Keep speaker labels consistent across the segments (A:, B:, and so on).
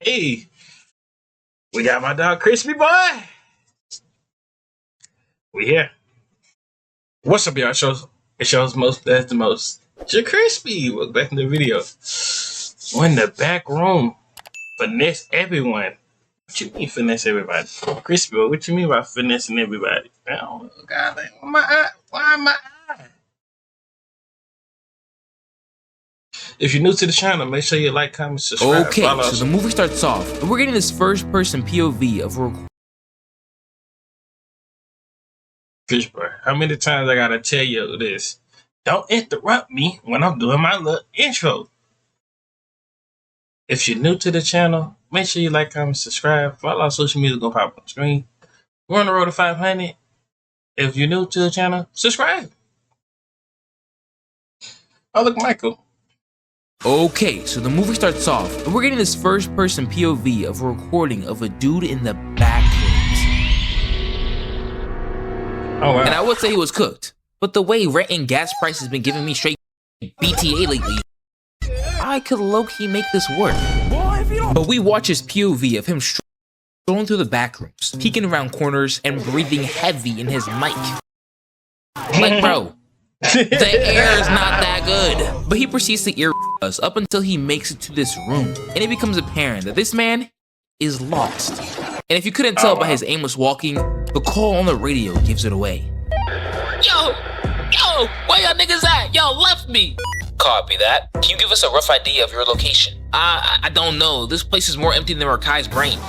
A: Hey, we got my dog Crispy Boy. We here. What's up, y'all? It shows most. That's the most. It's your Crispy. Welcome back in the video. We're in the back room. Finesse everyone. What you mean finesse everybody? Crispy Boy, what you mean by finessing everybody? Oh, God, my eye. Why my eye? If you're new to the channel, make sure you like, comment, subscribe.
B: Okay, so the movie starts off, and we're getting this first-person POV of
A: Fish boy, how many times I gotta tell you this? Don't interrupt me when I'm doing my little intro. If you're new to the channel, make sure you like, comment, subscribe. Follow our social media gonna pop on the screen. We're on the road to 500. If you're new to the channel, subscribe. Oh, look, Michael.
B: Okay, so the movie starts off, and we're getting this first-person POV of a recording of a dude in the Backrooms.
A: Oh, wow.
B: And I would say he was cooked, but the way rent and gas prices has been giving me straight BTA lately, I could low-key make this work. But we watch his POV of him strolling through the Backrooms, peeking around corners, and breathing heavy in his mic. Like, bro, the air is not that good. But he proceeds to ear us up until he makes it to this room, and it becomes apparent that this man is lost. And if you couldn't tell by his aimless walking, the call on the radio gives it away. Yo, where y'all niggas at? Y'all left me. Copy that. Can you give us a rough idea of your location? I don't know. This place is more empty than Rakai's brain.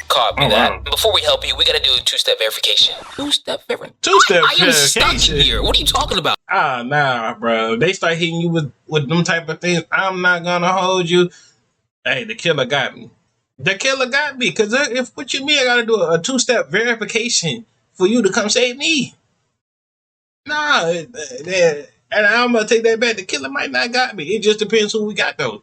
B: Copy that. Before we help you, we gotta do a two-step verification. Two-step verification?
A: Two-step
B: I am stuck here. What are you talking about?
A: Nah, bro. They start hitting you with them type of things. I'm not gonna hold you. Hey, the killer got me. The killer got me. Because if what you mean, I gotta do a two-step verification for you to come save me. Nah, and I'm gonna take that back. The killer might not got me. It just depends who we got, though.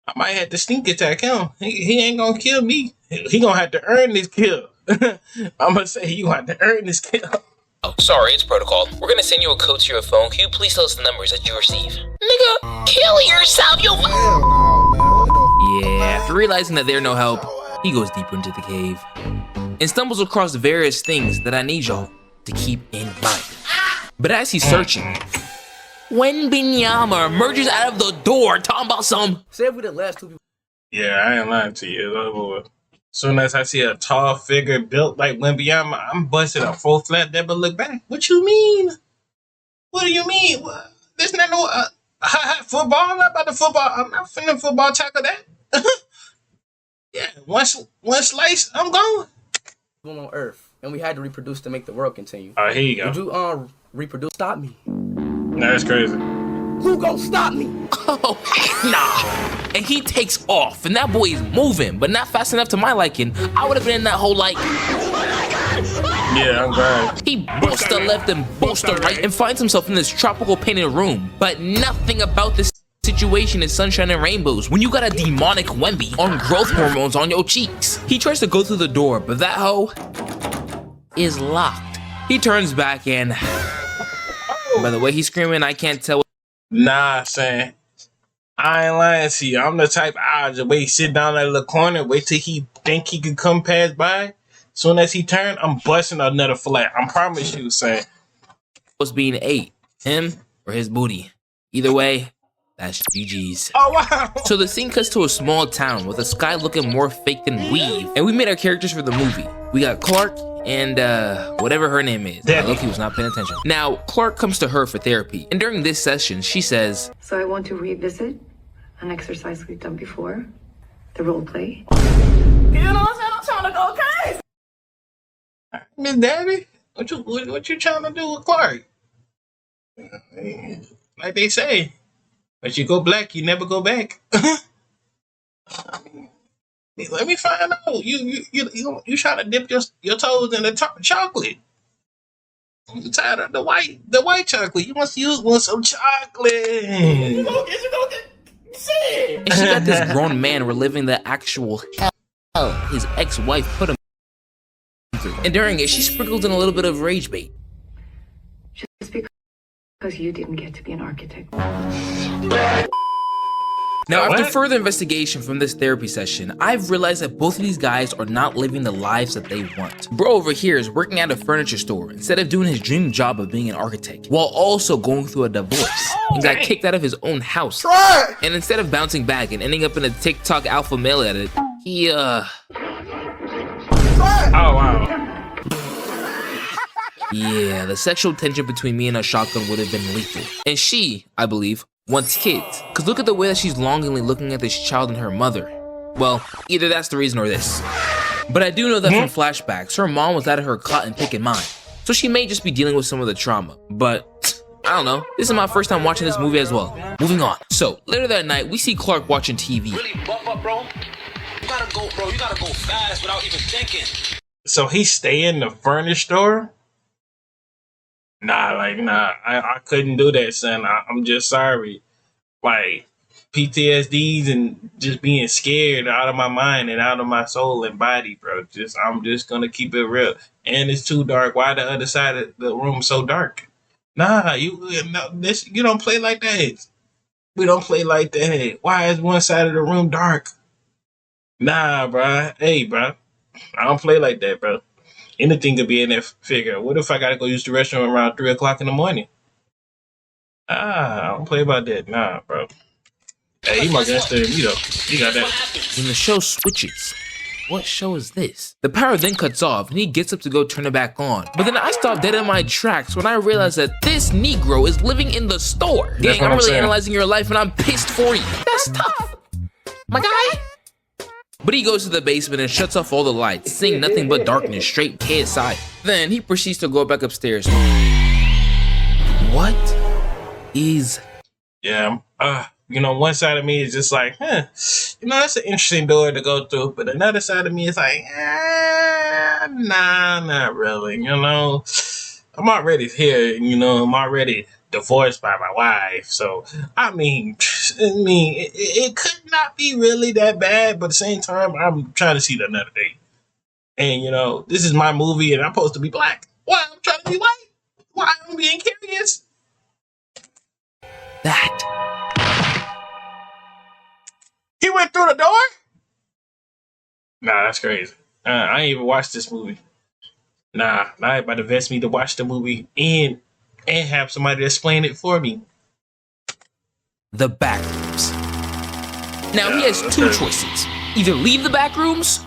A: I might have to sneak attack him. He ain't gonna kill me. He gonna have to earn this kill. I'm gonna say you have to earn this kill.
B: Oh, sorry, it's protocol. We're gonna send you a code to your phone. Can you please tell us the numbers that you receive? Nigga, kill yourself, you. Yeah, after realizing that there's no help, he goes deeper into the cave and stumbles across various things that I need y'all to keep in mind. But as he's searching, when Binyama emerges out of the door talking about some...
C: Say if we the last two people.
A: Yeah, I ain't lying to you. As soon as I see a tall figure built like Wembyama, I'm busting a full flat never look back. What you mean? What do you mean? There's not no football. I'm not about the football. I'm not finna football tackle that. Yeah, one slice, I'm going.
C: On Earth, and we had to reproduce to make the world continue.
A: All right, here you go.
C: Would you reproduce? Stop me.
A: Nah, that's crazy.
C: Who gon' stop me?
B: Oh, nah. And he takes off, and that boy is moving, but not fast enough to my liking. I would have been in that whole like...
A: Yeah, I'm glad.
B: He bolts to left and bolts to right and finds himself in this tropical painted room. But nothing about this situation is sunshine and rainbows when you got a demonic Wemby on growth hormones on your cheeks. He tries to go through the door, but that hoe is locked. He turns back and... By the way he's screaming, I can't tell.
A: Nah, son. I ain't lying to you. I'm the type I'll just wait, sit down in the corner, wait till he think he could come pass by. Soon as he turn, I'm busting another flat. I promise you, son.
B: Was being ate, him or his booty. Either way, that's GG's.
A: Oh, wow.
B: So the scene cuts to a small town with the sky looking more fake than weave. And we made our characters for the movie. We got Clark and whatever her name is. Loki was not paying attention. Now, Clark comes to her for therapy. And during this session, she says,
D: So I want to revisit an exercise we've done before. The role play.
C: You know what I'm saying? I'm trying to go crazy.
A: Miss Daddy, what you trying to do with Clark? Like they say, but you go black, you never go back. I mean, let me find out. You try to dip your toes in the chocolate. You tired of the white chocolate. You want some chocolate.
C: You gonna get shit.
B: and she got this grown man reliving the actual hell his ex-wife put him through. And during it, she sprinkled in a little bit of rage bait.
D: Just because you didn't get to be an architect.
B: Now, after
A: What?
B: further investigation from this therapy session, I've realized that both of these guys are not living the lives that they want. Bro over here is working at a furniture store instead of doing his dream job of being an architect, while also going through a divorce and got kicked out of his own house. And instead of bouncing back and ending up in a TikTok alpha male edit, he
A: Oh wow.
B: Yeah, the sexual tension between me and her shotgun would have been lethal. And she, I believe, wants kids. Cause look at the way that she's longingly looking at this child and her mother. Well, either that's the reason or this. But I do know that from flashbacks, her mom was out of her cotton picking mind. So she may just be dealing with some of the trauma. But I don't know. This is my first time watching this movie as well. Moving on. So later that night, we see Clark watching TV.
E: Really bump up, bro. You gotta go, bro. You gotta go fast without even thinking.
A: So he stay in the furniture store? Nah, I couldn't do that, son. I'm just sorry. Like, PTSDs and just being scared out of my mind and out of my soul and body, bro. I'm just gonna keep it real. And it's too dark. Why the other side of the room so dark? Nah, you don't play like that. We don't play like that. Why is one side of the room dark? Nah, bro. Hey, bro. I don't play like that, bro. Anything could be in that figure. What if I gotta go use the restroom around 3 o'clock in the morning? I don't play about that. Nah, bro. Hey, he my gangster than me though. He got that.
B: When the show switches, what show is this? The power then cuts off and he gets up to go turn it back on. But then I stop dead in my tracks when I realize that this Negro is living in the store. Gang, I'm really analyzing your life and I'm pissed for you. That's tough, my guy. But he goes to the basement and shuts off all the lights, seeing nothing but darkness, straight KSI. Then he proceeds to go back upstairs. What is...
A: Yeah, one side of me is just like, that's an interesting door to go through. But another side of me is like, nah, not really. I'm already here. I'm already divorced by my wife. So, I mean, it could not be really that bad. But at the same time, I'm trying to see it another day. And, this is my movie and I'm supposed to be black. Why? I'm trying to be white. Why? I'm being curious.
B: That.
A: He went through the door? Nah, that's crazy. I ain't even watched this movie. Nah, I about to invest me to watch the movie and have somebody explain it for me.
B: The Backrooms. Now he has two choices. Either leave the Backrooms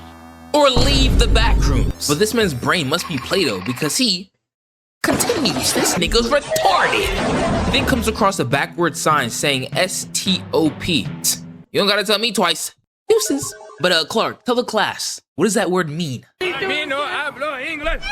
B: or leave the Backrooms. But this man's brain must be Play-Doh because he continues. This nigga's retarded. He then comes across a backward sign saying S-T-O-P. You don't gotta tell me twice. Deuces. But Clark, tell the class, what does that word mean? Me no hablo English.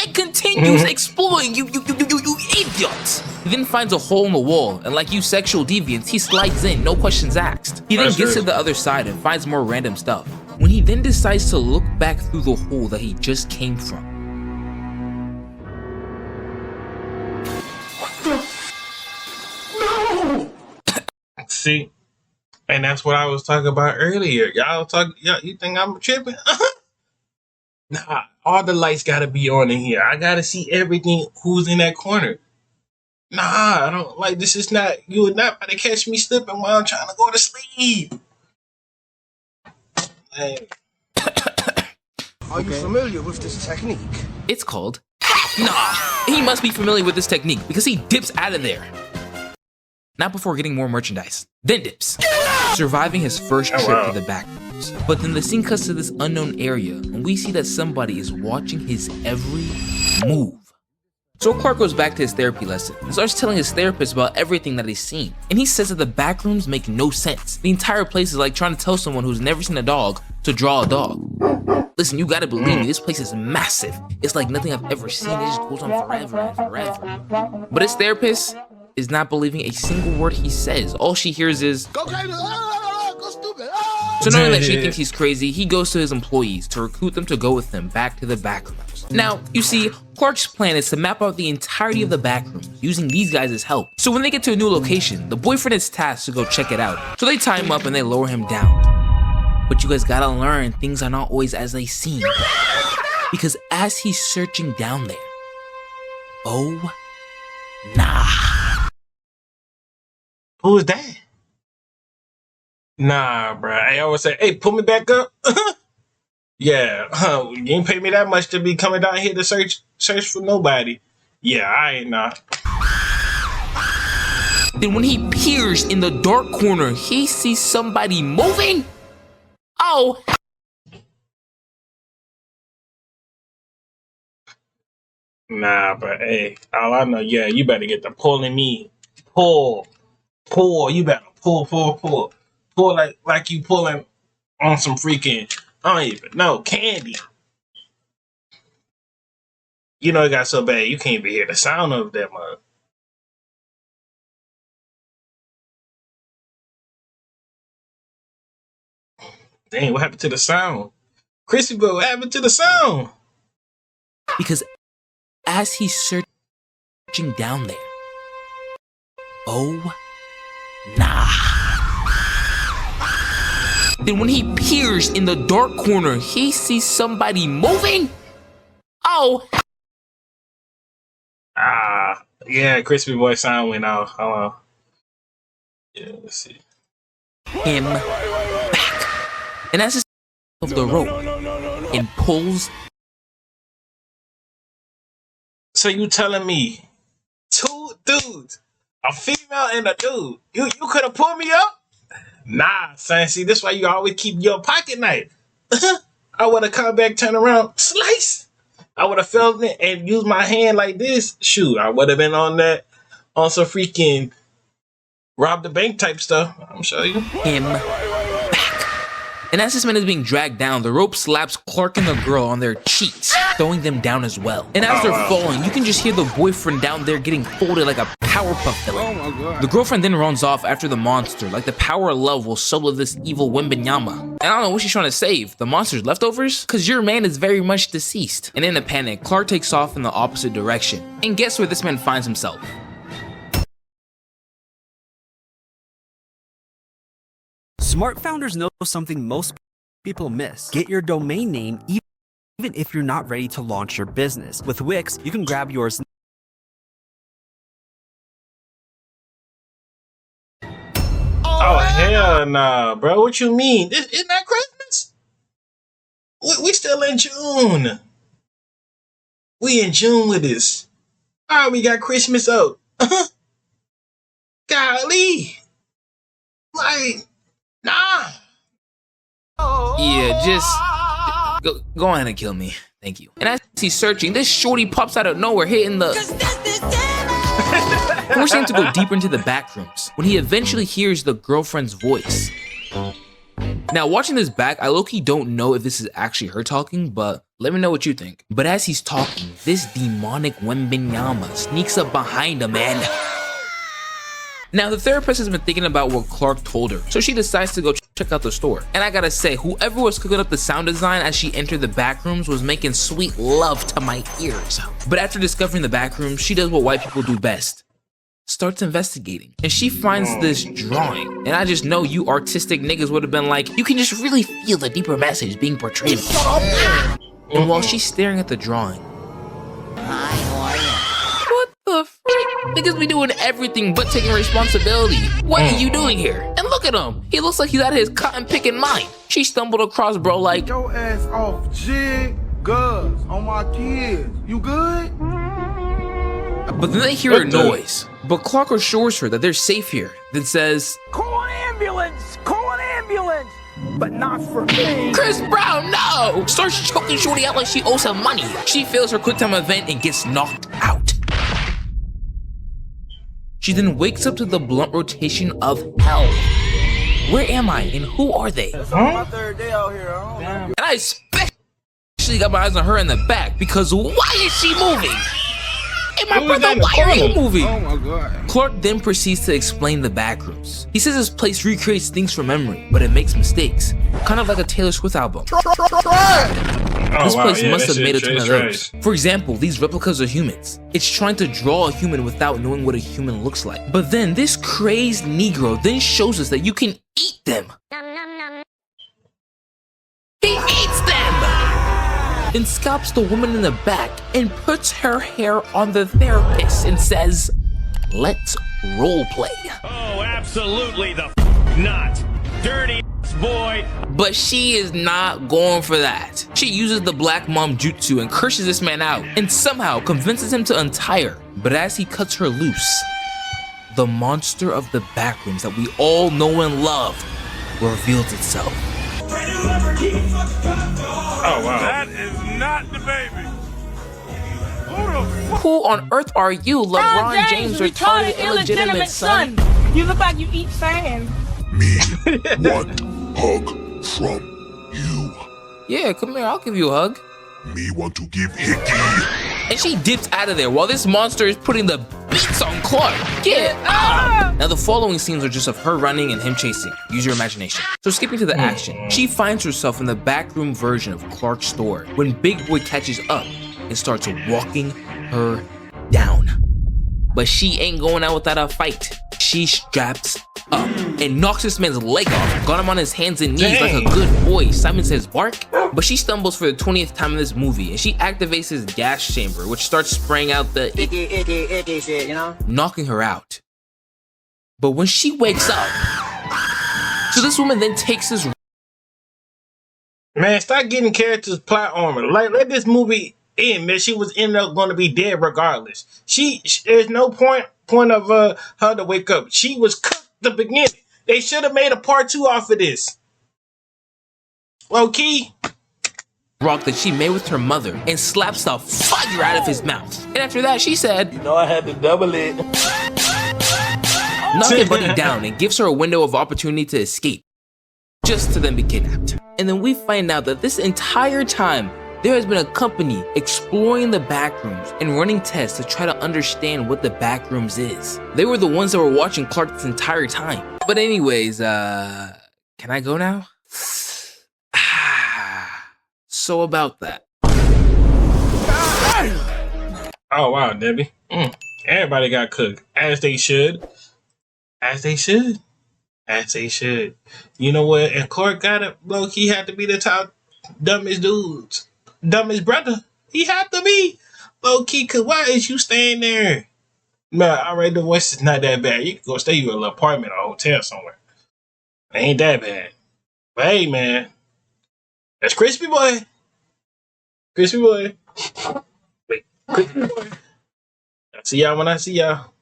B: It continues exploring, you idiots. He then finds a hole in the wall, and like you sexual deviants, he slides in, no questions asked. He then gets to the other side and finds more random stuff. When he then decides to look back through the hole that he just came from.
A: See? And that's what I was talking about earlier. Y'all you think I'm tripping? Nah, all the lights gotta be on in here. I gotta see everything who's in that corner. Nah, I don't like this is not you are not about to catch me slipping while I'm trying to go to sleep.
E: Are you familiar with this technique?
B: It's called Nah. He must be familiar with this technique because he dips out of there. Not before getting more merchandise, then dips. Surviving his first trip to the Backrooms. But then the scene cuts to this unknown area, and we see that somebody is watching his every move. So Clark goes back to his therapy lesson and starts telling his therapist about everything that he's seen. And he says that the Backrooms make no sense. The entire place is like trying to tell someone who's never seen a dog to draw a dog. Listen, you gotta believe me, this place is massive. It's like nothing I've ever seen, it just goes on forever and forever. But his therapist is not believing a single word he says. All she hears is, "Go crazy, go stupid." So knowing that she thinks he's crazy, he goes to his employees to recruit them to go with him back to the Backrooms. Now, you see, Clark's plan is to map out the entirety of the Backrooms, using these guys as help. So when they get to a new location, the boyfriend is tasked to go check it out. So they tie him up and they lower him down. But you guys gotta learn, things are not always as they seem. Because as he's searching down there, oh, nah.
A: Who is that? Nah, bro. I always say, hey, pull me back up. Yeah, you ain't pay me that much to be coming down here to search for nobody. Yeah, I ain't not.
B: Then when he peers in the dark corner, he sees somebody moving. Oh.
A: Nah, but hey, all I know, yeah, you better get the pulling me. Pull. You better pull. Pull like you pulling on some freaking, I don't even know, candy. You know it got so bad you can't even hear the sound of that mug. Dang, what happened to the sound? Crispy Boy, what happened to the sound?
B: Because as he's searching down there, oh, nah. Then when he peers in the dark corner, he sees somebody moving. Oh.
A: Yeah, Crispy Boy sound went out. Hold on. Yeah, let's see.
B: Him back. And as his of the rope and pulls.
A: So you telling me 2 dudes, a female and a dude, you could have pulled me up? Nah, son. See, this is why you always keep your pocket knife. I would have come back, turn around, slice. I would have felt it and used my hand like this. Shoot, I would have been on some freaking rob the bank type stuff. I'm sure you.
B: Him back. And as this man is being dragged down, the rope slaps Clark and the girl on their cheeks, throwing them down as well. And as they're falling, you can just hear the boyfriend down there getting folded like a Powerpuff villain.
F: Oh my God.
B: The girlfriend then runs off after the monster, like the power of love will solo this evil Wembenyama. And I don't know what she's trying to save, the monster's leftovers? Cause your man is very much deceased. And in a panic, Clark takes off in the opposite direction. And guess where this man finds himself?
G: Smart founders know something most people miss. Get your domain name even if you're not ready to launch your business. With Wix, you can grab yours.
A: Oh, hell nah, bro. What you mean? Isn't that Christmas? We still in June. We in June with this. Oh, we got Christmas out. Golly. Like, nah.
B: Yeah, just go ahead and kill me. Thank you. And as he's searching, this shorty pops out of nowhere, hitting the... forcing him to go deeper into the back rooms, when he eventually hears the girlfriend's voice. Now, watching this back, I low-key don't know if this is actually her talking, but let me know what you think. But as he's talking, this demonic Wembenyama sneaks up behind him and... Now, the therapist has been thinking about what Clark told her, so she decides to go check out the store. And I gotta say, whoever was cooking up the sound design as she entered the back rooms was making sweet love to my ears. But after discovering the back rooms, she does what white people do best. Starts investigating. And she finds this drawing. And I just know you artistic niggas would have been like, you can just really feel the deeper message being portrayed. And while she's staring at the drawing, what the frick? Niggas be doing everything but taking responsibility. What are you doing here? And look at him. He looks like he's out of his cotton picking mind. She stumbled across bro like,
F: Your ass off, jig, guns on my kids. You good?
B: but then they hear a noise. But Clark assures her that they're safe here, then says,
H: Call an ambulance! Call an ambulance! But not for me!
B: Chris Brown, no! Starts choking Shorty out like she owes him money. She fails her quick time event and gets knocked out. She then wakes up to the blunt rotation of hell. Where am I and who are they?
F: It's on my 3rd day out here. I don't know.
B: And I especially got my eyes on her in the back because why is she moving? Hey, my brother, why are you moving?
F: Oh my God.
B: Clark then proceeds to explain the backrooms. He says this place recreates things from memory, but it makes mistakes. Kind of like a Taylor Swift album. This place must have made a ton of those. For example, these replicas are humans. It's trying to draw a human without knowing what a human looks like. But then this crazed Negro then shows us that you can eat them. He eats them! Then scalps the woman in the back and puts her hair on the therapist and says, let's role play.
I: Oh, absolutely the not.
H: dirty boy.
B: But she is not going for that. She uses the black mom jutsu and curses this man out and somehow convinces him to untie her. But as he cuts her loose, the monster of the Backrooms that we all know and love reveals itself.
A: Oh wow.
H: That is not the baby.
B: Who on earth are you, LeBron James, retarded illegitimate son?
I: You look like you eat sand.
J: Me want hug from you.
B: Yeah, come here, I'll give you a hug.
J: Me want to give Hickey.
B: And she dips out of there while this monster is putting the beats on Clark. Get out! Now the following scenes are just of her running and him chasing. Use your imagination. So skipping to the action, she finds herself in the backroom version of Clark's store when Big Boy catches up and starts walking her down. But she ain't going out without a fight. She straps up and knocks this man's leg off, got him on his hands and knees like a good boy. Simon Says bark. But she stumbles for the 20th time in this movie and she activates his gas chamber, which starts spraying out the icky shit, you know? Knocking her out. But when she wakes up, so this woman then takes his...
A: Man, stop getting characters plot armor. Like, let this movie end, man. She was ended up going to be dead regardless. There's no point of her to wake up. She was cooked at the beginning. They should have made a part 2 off of this. Low key.
B: Rock that she made with her mother and slaps the fire out of his mouth. And after that, she said,
E: You know I had to double it.
B: knocking Buddy down and gives her a window of opportunity to escape, just to then be kidnapped. And then we find out that this entire time, there has been a company exploring the Backrooms and running tests to try to understand what the Backrooms is. They were the ones that were watching Clark this entire time. But anyways, can I go now? So about that.
A: Oh wow, Debbie. Everybody got cooked. As they should. As they should. As they should. You know what? And Clark got it. Look, he had to be the top dumbest dudes. Dumbest brother. He had to be. Low key, cause why is you staying there? Man, alright, the voice is not that bad. You can go stay in a little apartment or a hotel somewhere. It ain't that bad. But hey, man. That's Crispy Boy. Crispy Boy. Wait, Crispy Boy. I'll see y'all when I see y'all.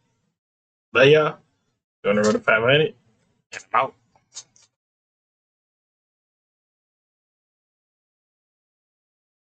A: Love y'all. Going to run to 500. And I'm out.